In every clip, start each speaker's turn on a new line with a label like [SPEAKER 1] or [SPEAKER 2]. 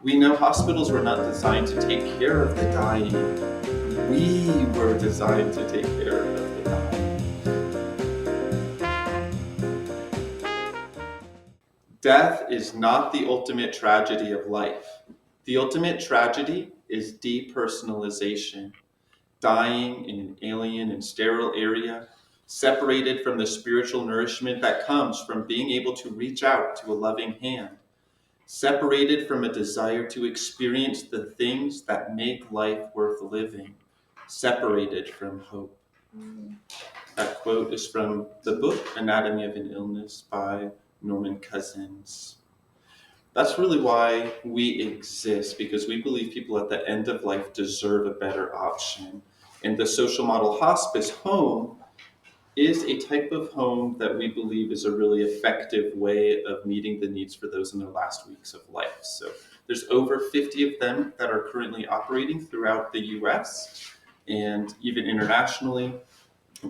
[SPEAKER 1] We know hospitals were not designed to take care of the dying. We were designed to take care of the dying. Death is not the ultimate tragedy of life. The ultimate tragedy is depersonalization, dying in an alien and sterile area, separated from the spiritual nourishment that comes from being able to reach out to a loving hand, separated from a desire to experience the things that make life worth living, separated from hope. That quote is from the book Anatomy of an Illness by Norman Cousins. That's really why we exist, because we believe people at the end of life deserve a better option. And the social model hospice home is a type of home that we believe is a really effective way of meeting the needs for those in their last weeks of life. So there's over 50 of them that are currently operating throughout the US and even internationally.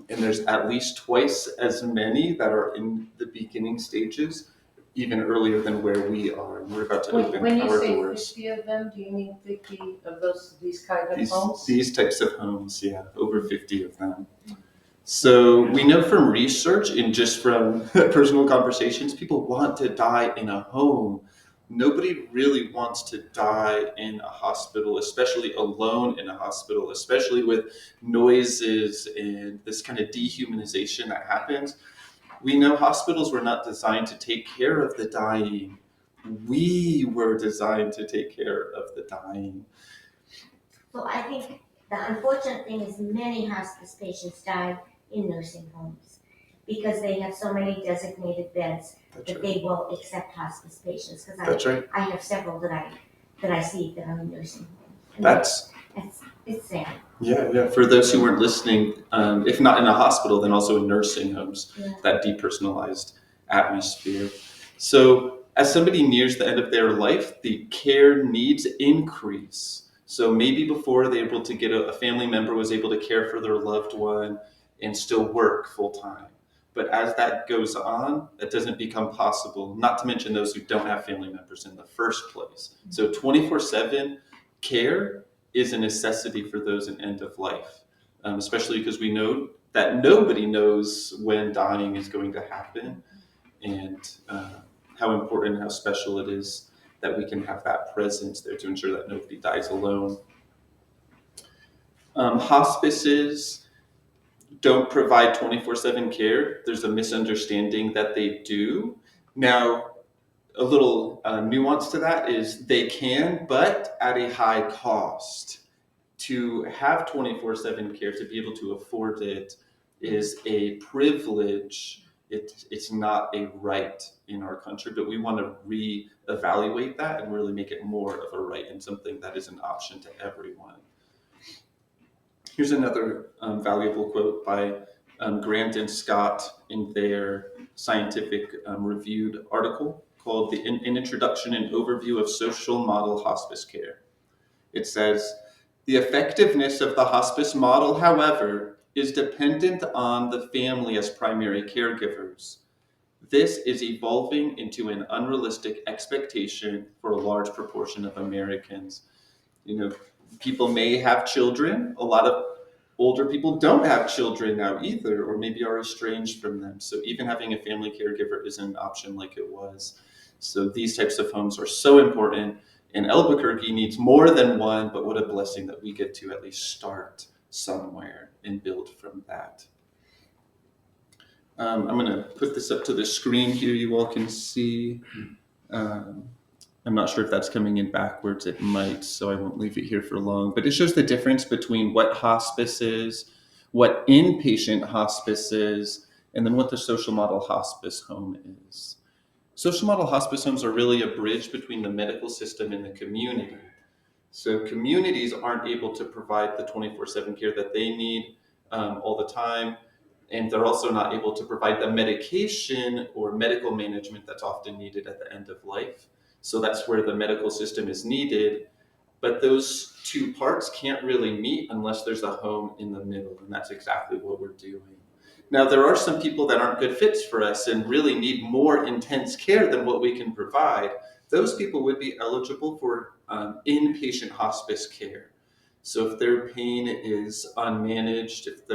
[SPEAKER 1] And there's at least twice as many that are in the beginning stages, even earlier than where we are. And we're about to open
[SPEAKER 2] When you
[SPEAKER 1] our
[SPEAKER 2] say
[SPEAKER 1] doors.
[SPEAKER 2] 50 of them, do you mean 50 of these kind of
[SPEAKER 1] These,
[SPEAKER 2] homes?
[SPEAKER 1] these types of homes, yeah, over 50 of them. So we know from research and just from personal conversations, people want to die in a home. Nobody really wants to die in a hospital, especially alone in a hospital, especially with noises and this kind of dehumanization that happens. We know hospitals were not designed to take care of the dying. We were designed to take care of the dying.
[SPEAKER 3] So I think the unfortunate thing is many hospice patients die in nursing homes because they have so many designated beds
[SPEAKER 1] That's
[SPEAKER 3] that
[SPEAKER 1] right.
[SPEAKER 3] they will accept hospice patients. Because
[SPEAKER 1] That's right.
[SPEAKER 3] I have several that I see that are in nursing homes. And
[SPEAKER 1] That's
[SPEAKER 3] it's sad.
[SPEAKER 1] Yeah. For those who weren't listening, if not in a hospital, then also in nursing homes,
[SPEAKER 3] Yeah.
[SPEAKER 1] that depersonalized atmosphere. So, as somebody nears the end of their life, the care needs increase. So maybe before they were able to get a family member was able to care for their loved one and still work full time. But as that goes on, that doesn't become possible, not to mention those who don't have family members in the first place. So 24/7 care is a necessity for those in end of life, especially because we know that nobody knows when dying is going to happen, and how important and how special it is that we can have that presence there to ensure that nobody dies alone. Hospices don't provide 24/7 care. There's a misunderstanding that they do. Now, a little nuance to that is they can, but at a high cost. To have 24/7 care, to be able to afford it, is a privilege. It's not a right in our country, but we want to reevaluate that and really make it more of a right and something that is an option to everyone. Here's another valuable quote by Grant and Scott in their scientific reviewed article called An Introduction and Overview of Social Model Hospice Care. It says, the effectiveness of the hospice model, however, is dependent on the family as primary caregivers. This is evolving into an unrealistic expectation for a large proportion of Americans. You know, people may have children. A lot of older people don't have children now either, or maybe are estranged from them. So even having a family caregiver isn't an option like it was. So these types of homes are so important. And Albuquerque needs more than one, but what a blessing that we get to at least start somewhere and build from that. I'm going to put this up to the screen here. You all can see. Um, I'm not sure if that's coming in backwards. It might, so I won't leave it here for long. But it shows the difference between what hospice is, what inpatient hospice is, and then what the social model hospice home is. Social model hospice homes are really a bridge between the medical system and the community. So communities aren't able to provide the 24/7 care that they need all the time. And they're also not able to provide the medication or medical management that's often needed at the end of life. So that's where the medical system is needed. But those two parts can't really meet unless there's a home in the middle. And that's exactly what we're doing. Now, there are some people that aren't good fits for us and really need more intense care than what we can provide. those people would be eligible for inpatient hospice care. So if their pain is unmanaged, if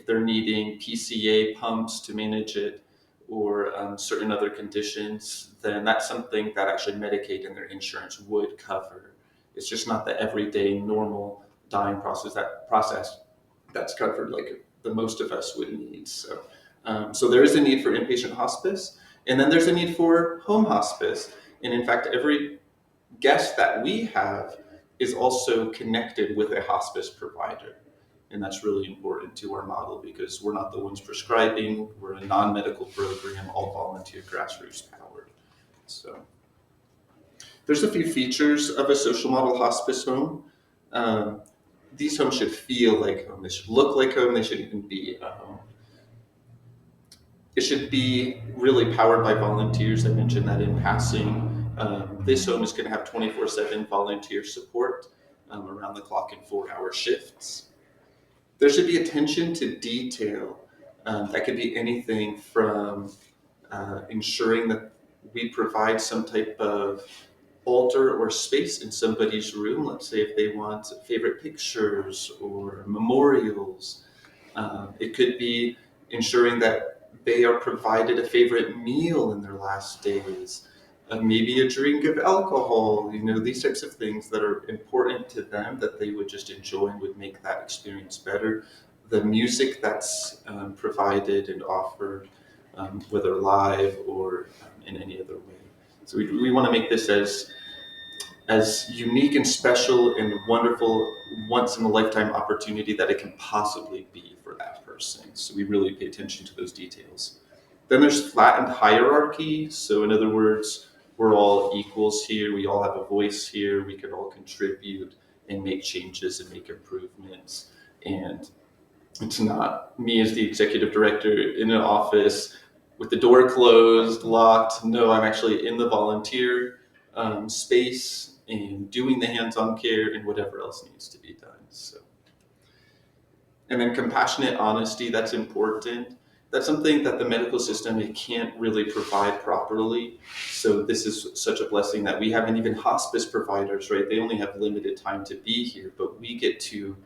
[SPEAKER 1] they're needing PCA pumps to manage it, or certain other conditions, then that's something that actually Medicaid and their insurance would cover. It's just not the everyday normal dying process that's covered like the most of us would need. So there is a need for inpatient hospice, and then there's a need for home hospice. And in fact, every guest that we have is also connected with a hospice provider. And that's really important to our model because we're not the ones prescribing, we're a non-medical program, all volunteer, grassroots powered. So there's a few features of a social model hospice home. These homes should feel like home, they should look like home, they should even be a home. It should be really powered by volunteers. I mentioned that in passing. This home is going to have 24/7 volunteer support around the clock in 4-hour shifts. There should be attention to detail. That could be anything from ensuring that we provide some type of altar or space in somebody's room. Let's say if they want favorite pictures or memorials. It could be ensuring that they are provided a favorite meal in their last days, maybe a drink of alcohol, these types of things that are important to them that they would just enjoy and would make that experience better. The music that's provided and offered, whether live or in any other way. So we want to make this as unique and special and wonderful, once in a lifetime opportunity that it can possibly be for that person. So we really pay attention to those details. Then there's flattened hierarchy. So in other words, we're all equals here. We all have a voice here. We can all contribute and make changes and make improvements. And it's not me as the executive director in an office with the door closed, locked. No, I'm actually in the volunteer space and doing the hands-on care and whatever else needs to be done. So, and then compassionate honesty, that's important. That's something that the medical system, it can't really provide properly. So this is such a blessing that we have, and even hospice providers, right? They only have limited time to be here, but we get to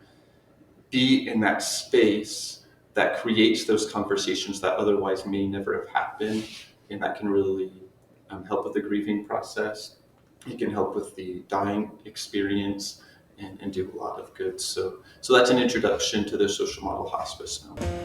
[SPEAKER 1] be in that space that creates those conversations that otherwise may never have happened. And that can really help with the grieving process. It can help with the dying experience and do a lot of good. So that's an introduction to the social model hospice now.